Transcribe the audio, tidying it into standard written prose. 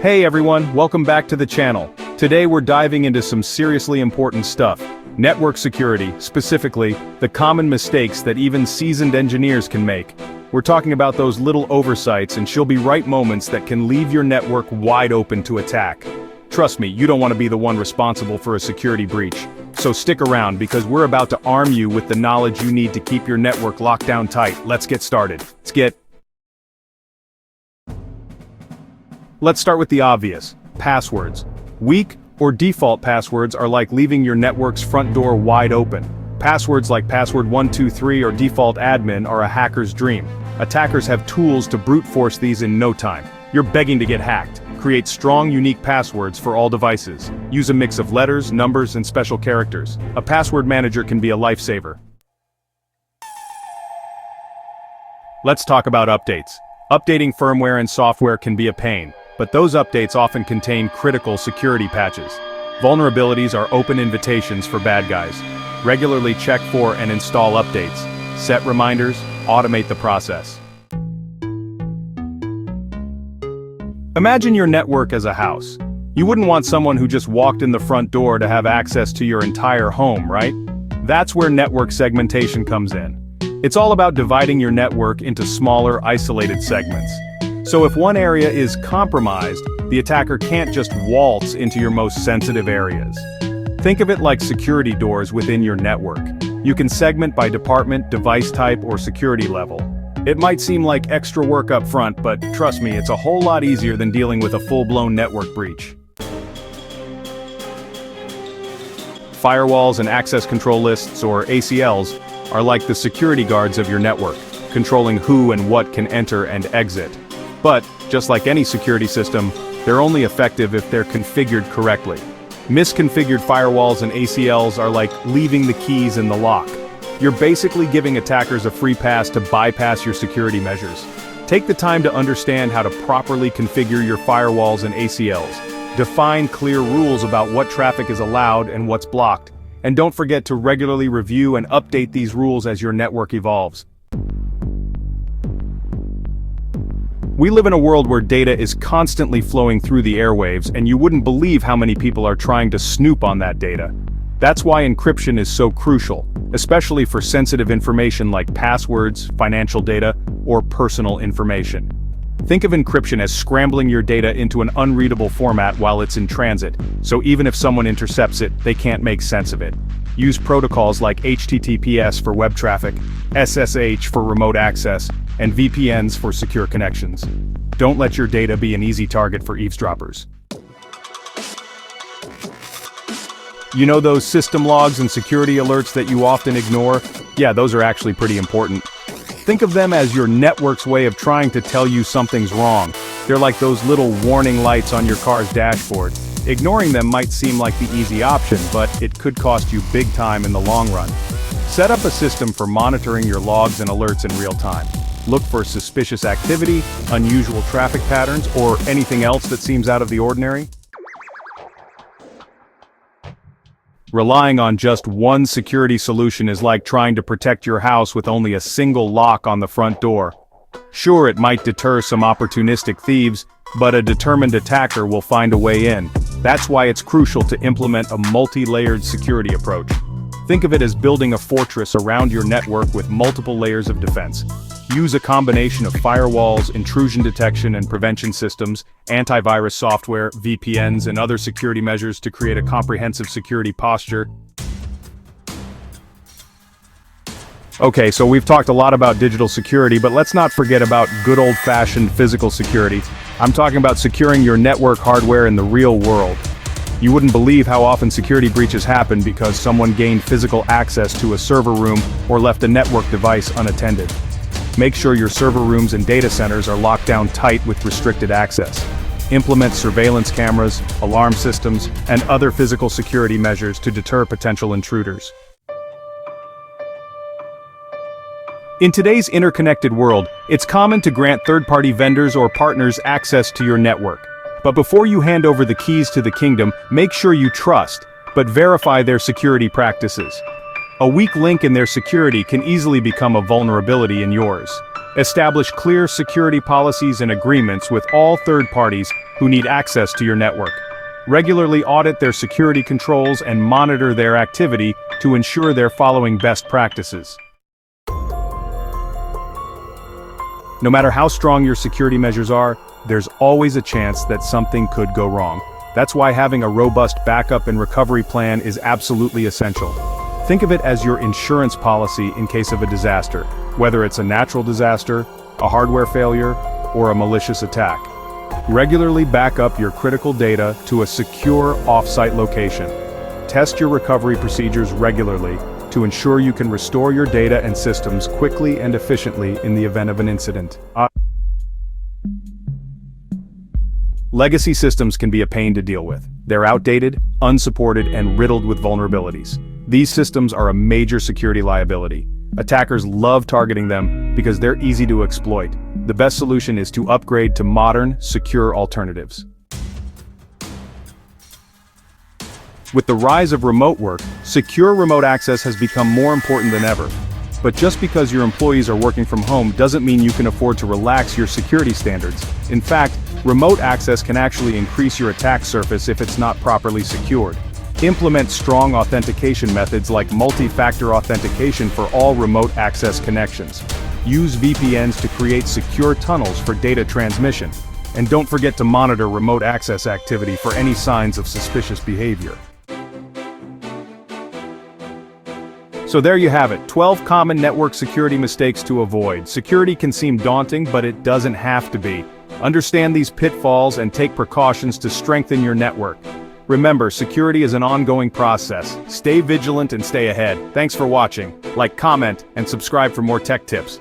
Hey everyone, welcome back to the channel. Today we're diving into some seriously important stuff. Network security, specifically, the common mistakes that even seasoned engineers can make. We're talking about those little oversights and she'll be right moments that can leave your network wide open to attack. Trust me, you don't want to be the one responsible for a security breach. So stick around because we're about to arm you with the knowledge you need to keep your network locked down tight. Let's get started. Let's start with the obvious, passwords. Weak or default passwords are like leaving your network's front door wide open. Passwords like password123 or default admin are a hacker's dream. Attackers have tools to brute force these in no time. You're begging to get hacked. Create strong, unique passwords for all devices. Use a mix of letters, numbers, and special characters. A password manager can be a lifesaver. Let's talk about updates. Updating firmware and software can be a pain, but those updates often contain critical security patches. Vulnerabilities are open invitations for bad guys. Regularly check for and install updates. Set reminders, automate the process. Imagine your network as a house. You wouldn't want someone who just walked in the front door to have access to your entire home, right? That's where network segmentation comes in. It's all about dividing your network into smaller, isolated segments. So if one area is compromised, the attacker can't just waltz into your most sensitive areas. Think of it like security doors within your network. You can segment by department, device type, or security level. It might seem like extra work up front, but trust me, it's a whole lot easier than dealing with a full-blown network breach. Firewalls and access control lists, or ACLs, are like the security guards of your network, controlling who and what can enter and exit. But, just like any security system, they're only effective if they're configured correctly. Misconfigured firewalls and ACLs are like leaving the keys in the lock. You're basically giving attackers a free pass to bypass your security measures. Take the time to understand how to properly configure your firewalls and ACLs. Define clear rules about what traffic is allowed and what's blocked. And don't forget to regularly review and update these rules as your network evolves. We live in a world where data is constantly flowing through the airwaves, and you wouldn't believe how many people are trying to snoop on that data. That's why encryption is so crucial, especially for sensitive information like passwords, financial data, or personal information. Think of encryption as scrambling your data into an unreadable format while it's in transit, so even if someone intercepts it, they can't make sense of it. Use protocols like HTTPS for web traffic, SSH for remote access, and VPNs for secure connections. Don't let your data be an easy target for eavesdroppers. You know those system logs and security alerts that you often ignore? Yeah, those are actually pretty important. Think of them as your network's way of trying to tell you something's wrong. They're like those little warning lights on your car's dashboard. Ignoring them might seem like the easy option, but it could cost you big time in the long run. Set up a system for monitoring your logs and alerts in real time. Look for suspicious activity, unusual traffic patterns, or anything else that seems out of the ordinary. Relying on just one security solution is like trying to protect your house with only a single lock on the front door. Sure, it might deter some opportunistic thieves, but a determined attacker will find a way in. That's why it's crucial to implement a multi-layered security approach. Think of it as building a fortress around your network with multiple layers of defense. Use a combination of firewalls, intrusion detection and prevention systems, antivirus software, VPNs, and other security measures to create a comprehensive security posture. Okay, so we've talked a lot about digital security, but let's not forget about good old-fashioned physical security. I'm talking about securing your network hardware in the real world. You wouldn't believe how often security breaches happen because someone gained physical access to a server room or left a network device unattended. Make sure your server rooms and data centers are locked down tight with restricted access. Implement surveillance cameras, alarm systems, and other physical security measures to deter potential intruders. In today's interconnected world, it's common to grant third-party vendors or partners access to your network. But before you hand over the keys to the kingdom, make sure you trust, but verify their security practices. A weak link in their security can easily become a vulnerability in yours. Establish clear security policies and agreements with all third parties who need access to your network. Regularly audit their security controls and monitor their activity to ensure they're following best practices. No matter how strong your security measures are, there's always a chance that something could go wrong. That's why having a robust backup and recovery plan is absolutely essential. Think of it as your insurance policy in case of a disaster, whether it's a natural disaster, a hardware failure, or a malicious attack. Regularly back up your critical data to a secure off-site location. Test your recovery procedures regularly to ensure you can restore your data and systems quickly and efficiently in the event of an incident. Legacy systems can be a pain to deal with. They're outdated, unsupported, and riddled with vulnerabilities. These systems are a major security liability. Attackers love targeting them because they're easy to exploit. The best solution is to upgrade to modern, secure alternatives. With the rise of remote work, secure remote access has become more important than ever. But just because your employees are working from home doesn't mean you can afford to relax your security standards. In fact, remote access can actually increase your attack surface if it's not properly secured. Implement strong authentication methods like multi-factor authentication for all remote access connections. Use VPNs to create secure tunnels for data transmission. And don't forget to monitor remote access activity for any signs of suspicious behavior. So there you have it, 12 common network security mistakes to avoid. Security can seem daunting, but it doesn't have to be. Understand these pitfalls and take precautions to strengthen your network. Remember, security is an ongoing process. Stay vigilant and stay ahead. Thanks for watching. Like, comment, and subscribe for more tech tips.